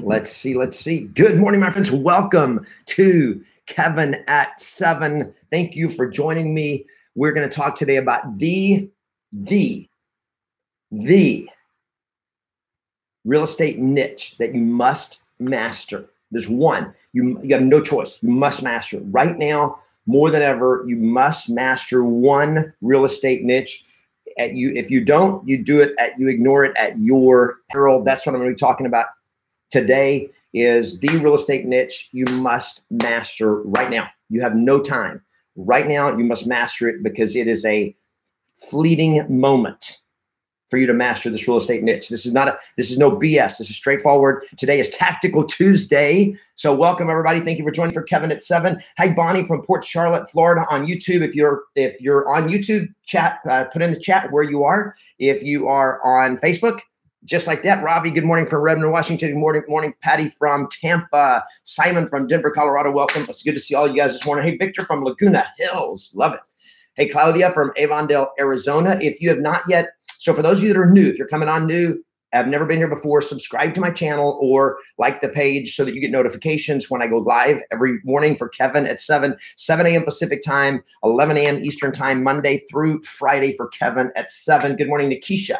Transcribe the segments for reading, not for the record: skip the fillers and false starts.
Let's see. Good morning, my friends. Welcome to Kevin at 7. Thank you for joining me. We're going to talk today about the real estate niche that you must master. There's one. You have no choice. You must master it. Right now, more than ever, you must master one real estate niche. If you don't, you ignore it at your peril. That's what I'm going to be talking about today. Is the real estate niche you must master right now. You have no time. Right now, you must master it because it is a fleeting moment for you to master this real estate niche. This is no BS. This is straightforward. Today is Tactical Tuesday. So welcome everybody. Thank you for joining for Kevin at 7. Hi, Bonnie from Port Charlotte, Florida on YouTube. If you're on YouTube, chat, put in the chat where you are. If you are on Facebook, just like that. Robbie, good morning from Redmond, Washington. Good morning, Patty from Tampa. Simon from Denver, Colorado. Welcome. It's good to see all you guys this morning. Hey, Victor from Laguna Hills. Love it. Hey, Claudia from Avondale, Arizona. If you have not yet, so for those of you that are new, if you're coming on new, have never been here before, subscribe to my channel or like the page so that you get notifications when I go live every morning for Kevin at 7 a.m. Pacific time, 11 a.m. Eastern time, Monday through Friday for Kevin at 7. Good morning, Nikisha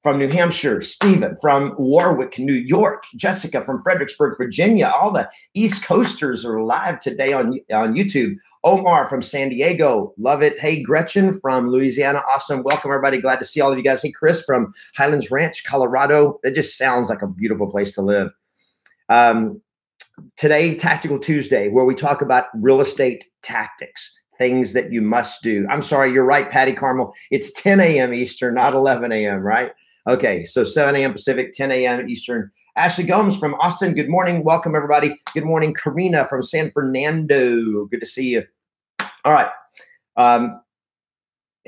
from New Hampshire, Stephen from Warwick, New York, Jessica from Fredericksburg, Virginia. All the East Coasters are live today on YouTube. Omar from San Diego, love it. Hey, Gretchen from Louisiana, awesome. Welcome, everybody. Glad to see all of you guys. Hey, Chris from Highlands Ranch, Colorado. It just sounds like a beautiful place to live. Today, Tactical Tuesday, where we talk about real estate tactics, things that you must do. I'm sorry, you're right, Patty Carmel. It's 10 a.m. Eastern, not 11 a.m., right? Okay, so 7 a.m. Pacific, 10 a.m. Eastern. Ashley Gomes from Austin, good morning. Welcome, everybody. Good morning, Karina from San Fernando. Good to see you. All right.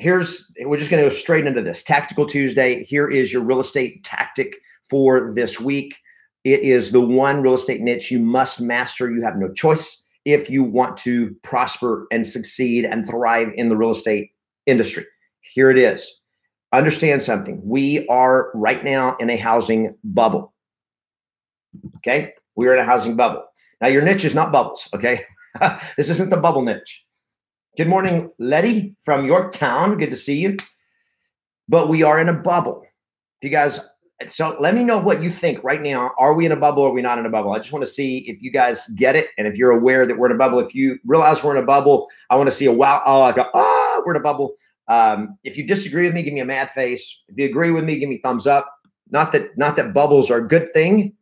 We're just going to go straight into this. Tactical Tuesday. Here is your real estate tactic for this week. It is the one real estate niche you must master. You have no choice if you want to prosper and succeed and thrive in the real estate industry. Here it is. Understand something. We are right now in a housing bubble. Okay? We are in a housing bubble. Now, your niche is not bubbles, okay? This isn't the bubble niche. Good morning, Letty from Yorktown. Good to see you. But we are in a bubble. If you guys, so let me know what you think right now. Are we in a bubble or are we not in a bubble? I just want to see if you guys get it and if you're aware that we're in a bubble. If you realize we're in a bubble, I want to see a wow. Oh, I go, oh, we're in a bubble. If you disagree with me, give me a mad face. If you agree with me, give me thumbs up. Not that bubbles are a good thing,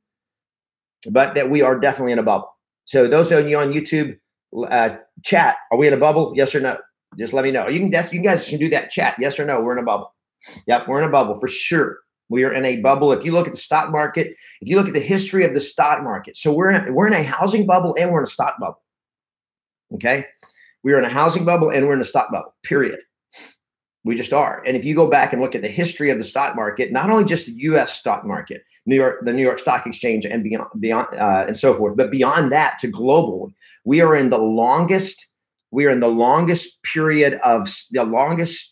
but that we are definitely in a bubble. So those of you on YouTube, chat, are we in a bubble? Yes or no? Just let me know. You guys can do that chat. Yes or no? We're in a bubble. Yep, we're in a bubble for sure. We are in a bubble. If you look at the stock market, if you look at the history of the stock market, so we're in a housing bubble and we're in a stock bubble. Okay, we are in a housing bubble and we're in a stock bubble. Period. We just are. And if you go back and look at the history of the stock market, not only just the U.S. stock market, the New York Stock Exchange and beyond and so forth, but beyond that to global, we are in the longest period of the longest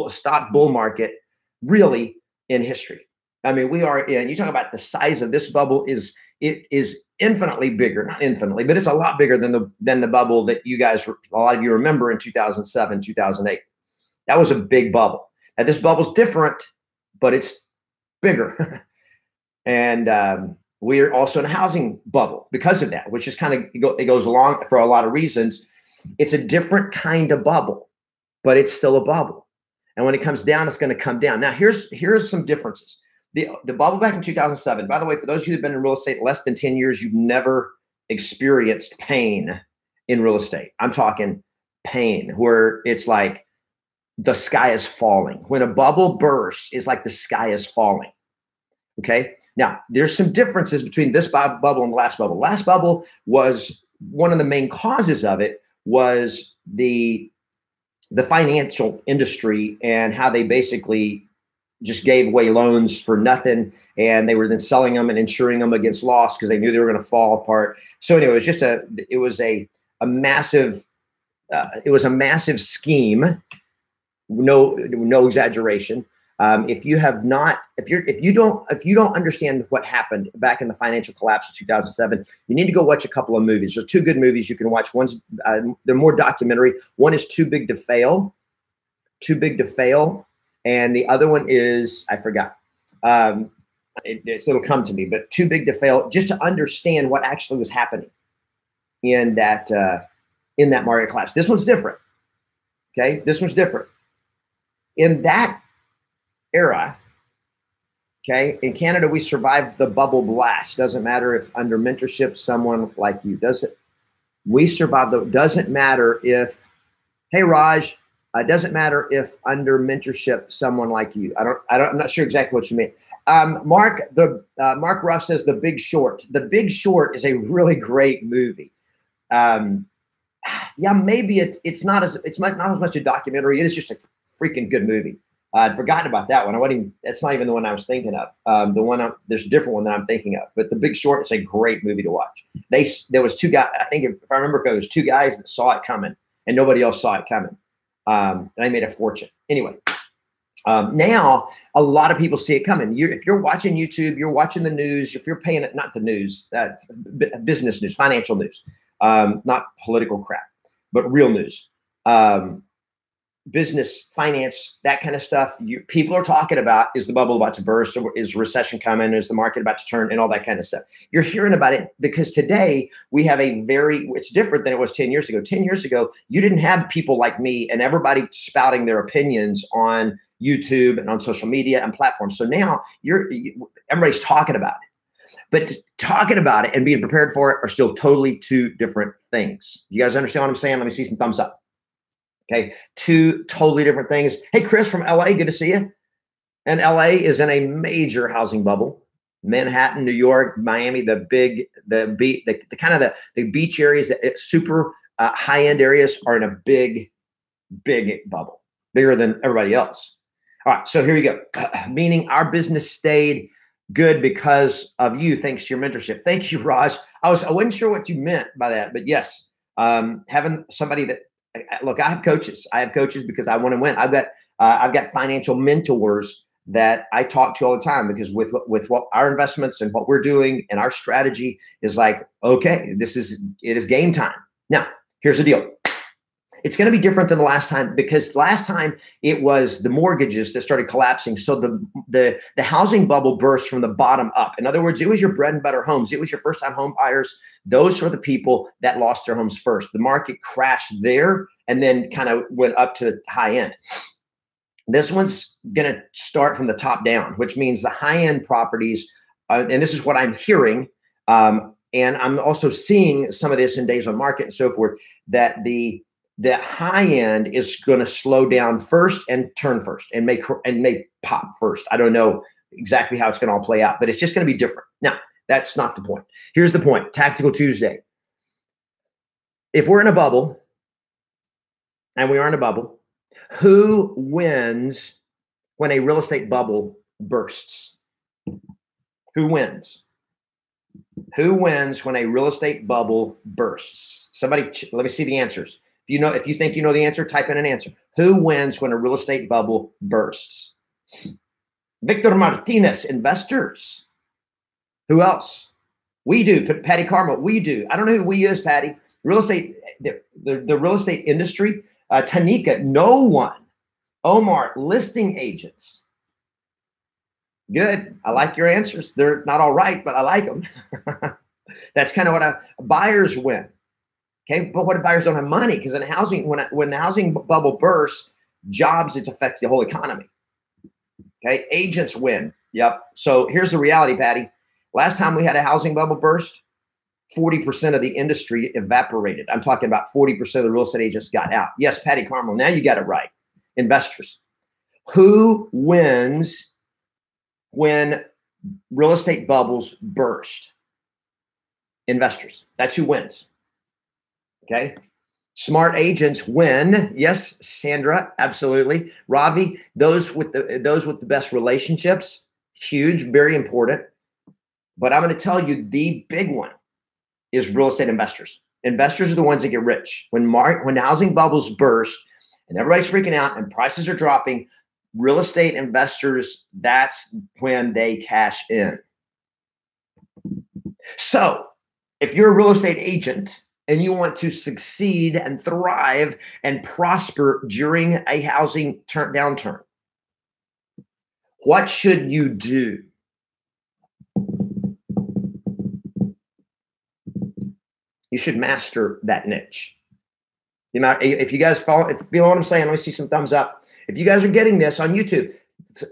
stock bull market really in history. I mean, we are in, you talk about the size of this bubble is infinitely bigger, not infinitely, but it's a lot bigger than the bubble that you guys, a lot of you remember in 2007, 2008. That was a big bubble. Now this bubble's different, but it's bigger. And we're also in a housing bubble because of that, which is kind of, it goes along for a lot of reasons. It's a different kind of bubble, but it's still a bubble. And when it comes down, it's going to come down. Now here's some differences. The bubble back in 2007, by the way, for those of you who've been in real estate less than 10 years, you've never experienced pain in real estate. I'm talking pain where it's like, the sky is falling. When a bubble bursts, it's like the sky is falling. Okay. Now there's some differences between this bubble and the last bubble. Last bubble was one of the main causes of it was the financial industry and how they basically just gave away loans for nothing. And they were then selling them and insuring them against loss because they knew they were going to fall apart. So anyway, it was a massive scheme. No exaggeration. If you have not, if you don't understand what happened back in the financial collapse of 2007, you need to go watch a couple of movies. There's two good movies you can watch. One's they're more documentary. One is Too Big to Fail, and the other one is I forgot. It'll come to me, but Too Big to Fail, just to understand what actually was happening in that market collapse. This one's different. Okay, this one's different. In that era, okay, in Canada, we survived the bubble blast. Doesn't matter if under mentorship, someone like you does it. We survived. Doesn't matter if, hey Raj, doesn't matter if under mentorship, someone like you. I'm not sure exactly what you mean. Mark Ruff says The Big Short. The Big Short is a really great movie. Yeah, maybe it's not as much a documentary. It is just a freaking good movie. I'd forgotten about that one. That's not even the one I was thinking of. There's a different one that I'm thinking of. But The Big Short is a great movie to watch. There was two guys. I think if I remember, there was two guys that saw it coming, and nobody else saw it coming. And they made a fortune. Anyway, now a lot of people see it coming. If you're watching YouTube, you're watching the news. If you're paying it, not the news, business news, financial news, not political crap, but real news. Business, finance, that kind of stuff. People are talking about, is the bubble about to burst? Or is recession coming? Is the market about to turn? And all that kind of stuff. You're hearing about it because today we have it's different than it was 10 years ago. 10 years ago, you didn't have people like me and everybody spouting their opinions on YouTube and on social media and platforms. So now everybody's talking about it. But talking about it and being prepared for it are still totally two different things. You guys understand what I'm saying? Let me see some thumbs up. Okay, two totally different things. Hey, Chris from LA, good to see you. And LA is in a major housing bubble. Manhattan, New York, Miami, the beach areas, the super high-end areas are in a big bubble, bigger than everybody else. All right, so here we go. Meaning our business stayed good because of you, thanks to your mentorship. Thank you, Raj. I wasn't sure what you meant by that, but yes, having somebody that, look, I have coaches. Because I want to win. I've got financial mentors that I talk to all the time because with what our investments and what we're doing and our strategy is like, okay, it is game time. Now, here's the deal. It's going to be different than the last time because last time it was the mortgages that started collapsing. So the housing bubble burst from the bottom up. In other words, it was your bread and butter homes. It was your first time home buyers. Those were the people that lost their homes first. The market crashed there and then kind of went up to the high end. This one's going to start from the top down, which means the high end properties, and this is what I'm hearing, and I'm also seeing some of this in Days on Market and so forth, that the high end is going to slow down first and turn first and may pop first. I don't know exactly how it's going to all play out, but it's just going to be different. Now, that's not the point. Here's the point. Tactical Tuesday. If we're in a bubble, and we are in a bubble, who wins when a real estate bubble bursts? Who wins? Who wins when a real estate bubble bursts? Somebody, let me see the answers. If you think you know the answer, type in an answer. Who wins when a real estate bubble bursts? Victor Martinez, investors. Who else? We do. Patty Carmel, we do. I don't know who we is, Patty. Real estate, the real estate industry. Tanika, no one. Omar, listing agents. Good. I like your answers. They're not all right, but I like them. That's kind of what buyers win. Okay, but what if buyers don't have money? Because in housing, when the housing bubble bursts, jobs, it affects the whole economy. Okay, agents win. Yep. So here's the reality, Patty. Last time we had a housing bubble burst, 40% of the industry evaporated. I'm talking about 40% of the real estate agents got out. Yes, Patty Carmel, now you got it right. Investors. Who wins when real estate bubbles burst? Investors. That's who wins. Okay. Smart agents win. Yes, Sandra, absolutely. Ravi, those with the best relationships, huge, very important. But I'm going to tell you the big one is real estate investors. Investors are the ones that get rich. When housing bubbles burst and everybody's freaking out and prices are dropping, Real estate investors, that's when they cash in. So if you're a real estate agent and you want to succeed and thrive and prosper during a housing downturn, what should you do? You should master that niche. If you guys follow, if you feel what I'm saying, let me see some thumbs up. If you guys are getting this on YouTube,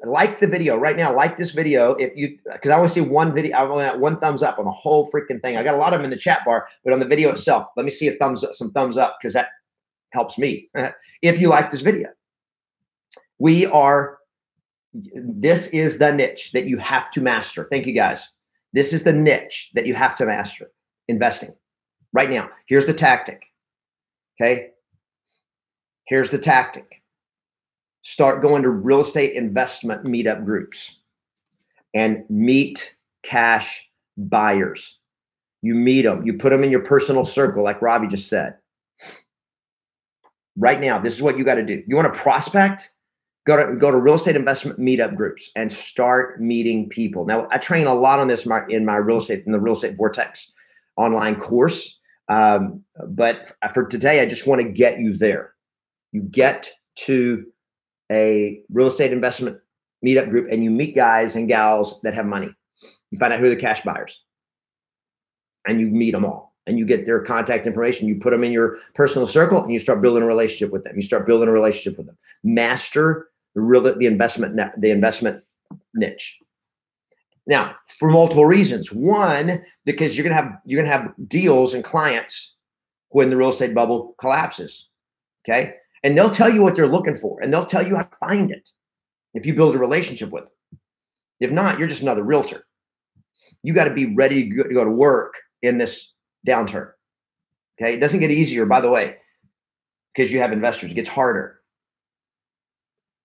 like the video right now. Like this video, because I only see one video. I only got one thumbs up on the whole freaking thing. I got a lot of them in the chat bar, but on the video itself, let me see some thumbs up, because that helps me. If you like this video, this is the niche that you have to master. Thank you, guys. This is the niche that you have to master. Investing right now. Here's the tactic. Okay. Here's the tactic. Start going to real estate investment meetup groups and meet cash buyers. You meet them. You put them in your personal circle, like Ravi just said. Right now, this is what you got to do. You want to prospect? Go to real estate investment meetup groups and start meeting people. Now, I train a lot on this in the Real Estate Vortex online course. But for today, I just want to get you there. You get to a real estate investment meetup group and you meet guys and gals that have money. You find out who the cash buyers, and you meet them all, and you get their contact information. You put them in your personal circle and you start building a relationship with them. Master the investment niche. Now, for multiple reasons. One, because you're gonna have deals and clients when the real estate bubble collapses. Okay. And they'll tell you what they're looking for, and they'll tell you how to find it if you build a relationship with them. If not, you're just another realtor. You got to be ready to go to work in this downturn. Okay. It doesn't get easier, by the way, because you have investors. It gets harder.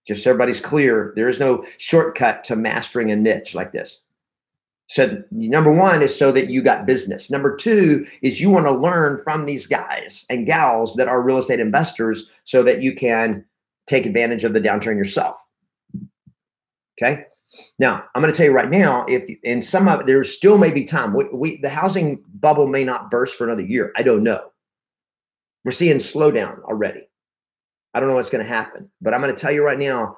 Just so everybody's clear, there is no shortcut to mastering a niche like this. So number one is so that you got business. Number two is you want to learn from these guys and gals that are real estate investors so that you can take advantage of the downturn yourself. Okay. Now, I'm going to tell you right now, if in some of it, there still may be time. The housing bubble may not burst for another year. I don't know. We're seeing slowdown already. I don't know what's going to happen, but I'm going to tell you right now,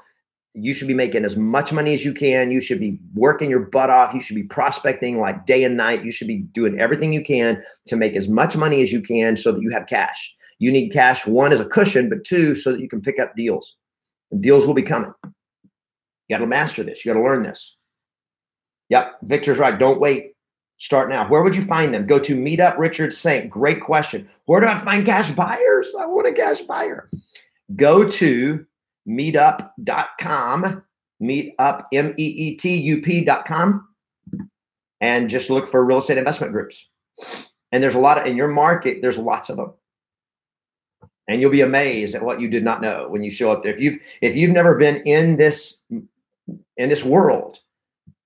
you should be making as much money as you can. You should be working your butt off. You should be prospecting like day and night. You should be doing everything you can to make as much money as you can so that you have cash. You need cash, one, as a cushion, but two, so that you can pick up deals. And deals will be coming. You got to master this. You got to learn this. Yep, Victor's right. Don't wait. Start now. Where would you find them? Go to Meetup Richard Saint. Great question. Where do I find cash buyers? I want a cash buyer. Go to meetup.com, meetup, meetup.com, and just look for real estate investment groups. And there's a lot in your market, there's lots of them. And you'll be amazed at what you did not know when you show up there. If you've never been in this world,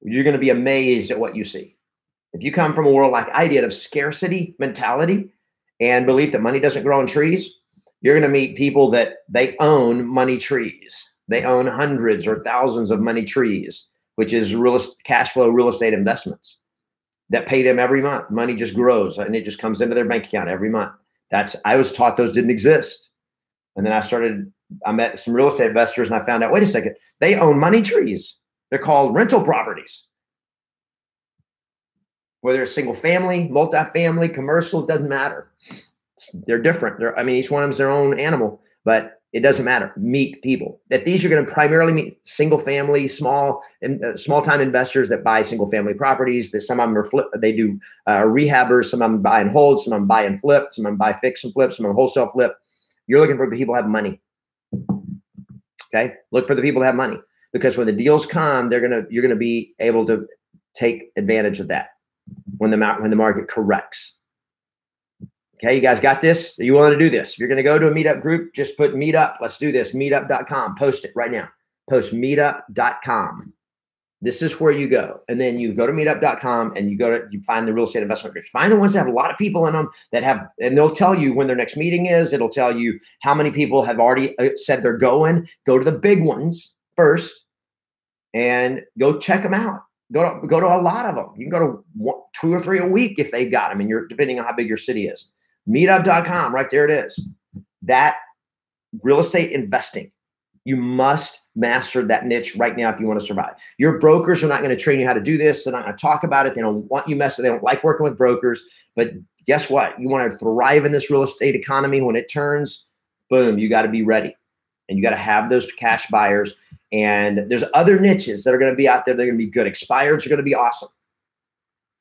you're going to be amazed at what you see. If you come from a world like I did of scarcity mentality and belief that money doesn't grow on trees, you're going to meet people that they own money trees. They own hundreds or thousands of money trees, which is cash flow real estate investments that pay them every month. Money just grows and it just comes into their bank account every month. I was taught those didn't exist. And then I met some real estate investors and I found out, wait a second, they own money trees. They're called rental properties. Whether it's single family, multifamily, commercial, it doesn't matter. They're different. Each one of them is their own animal, but it doesn't matter. Meet people. That these are going to primarily meet single family, small time investors that buy single family properties. That some of them are they do rehabbers. Some of them buy and hold. Some of them buy and flip. Some of them buy fix and flip. Some of them wholesale flip. You're looking for people who have money. Okay, look for the people that have money, because when the deals come, you're gonna be able to take advantage of that when the market corrects. Okay, you guys got this? Are you willing to do this? If you're going to go to a meetup group, just put meetup. Let's do this. Meetup.com. Post it right now. Post meetup.com. This is where you go. And then you go to meetup.com and you find the real estate investment groups. Find the ones that have a lot of people in them and they'll tell you when their next meeting is. It'll tell you how many people have already said they're going. Go to the big ones first and go check them out. Go to a lot of them. You can go to 2 or 3 a week if they've got them, and you're depending on how big your city is. Meetup.com, right there it is. That real estate investing. You must master that niche right now if you want to survive. Your brokers are not going to train you how to do this. They're not going to talk about it. They don't want you messing. They don't like working with brokers. But guess what? You want to thrive in this real estate economy. When it turns, boom, you got to be ready. And you got to have those cash buyers. And there's other niches that are going to be out there. They're going to be good. Expireds are going to be awesome.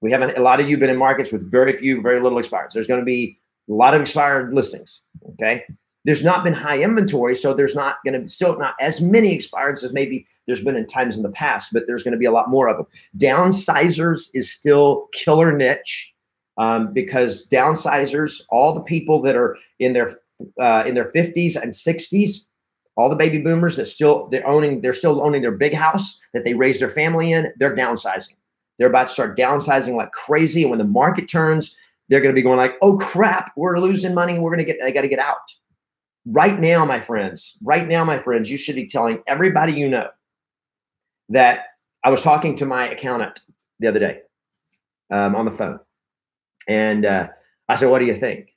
We haven't, a lot of you been in markets with very little expireds. There's going to be a lot of expired listings. Okay. There's not been high inventory. So there's not going to be still not as many expireds as maybe there's been in times in the past, but there's going to be a lot more of them. Downsizers is still killer niche because downsizers, all the people that are in their 50s and 60s, all the baby boomers that they're still owning their big house that they raised their family in, they're downsizing. They're about to start downsizing like crazy. And when the market turns, they're going to be going like, oh crap, we're losing money. I got to get out. Right now, my friends, you should be telling everybody you know that I was talking to my accountant the other day on the phone. And I said, what do you think?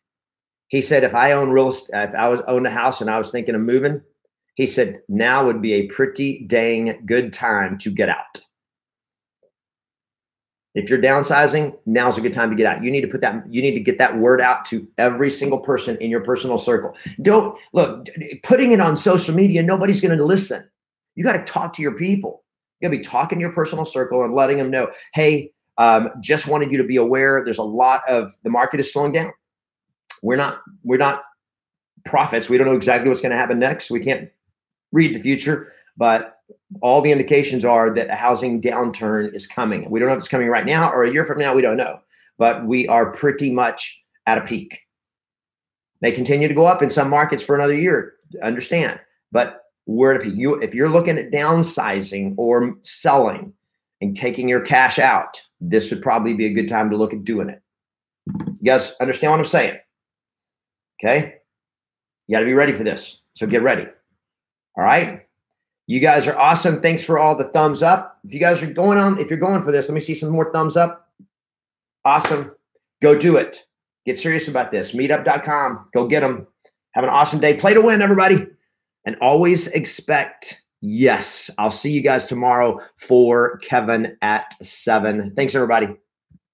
He said, if I owned a house and I was thinking of moving, he said, now would be a pretty dang good time to get out. If you're downsizing, now's a good time to get out. You need to get that word out to every single person in your personal circle. Don't look, putting it on social media, nobody's going to listen. You got to talk to your people. You got to be talking to your personal circle and letting them know, hey, just wanted you to be aware. There's a lot of the market is slowing down. We're not prophets. We don't know exactly what's going to happen next. We can't read the future, but all the indications are that a housing downturn is coming. We don't know if it's coming right now or a year from now. We don't know, but we are pretty much at a peak. They continue to go up in some markets for another year, understand, but we're at a peak. If you're looking at downsizing or selling and taking your cash out, this would probably be a good time to look at doing it. You guys understand what I'm saying? Okay. You got to be ready for this. So get ready. All right. You guys are awesome. Thanks for all the thumbs up. If you guys are if you're going for this, let me see some more thumbs up. Awesome. Go do it. Get serious about this. Meetup.com. Go get them. Have an awesome day. Play to win, everybody. And always expect yes. I'll see you guys tomorrow for Kevin at 7. Thanks, everybody.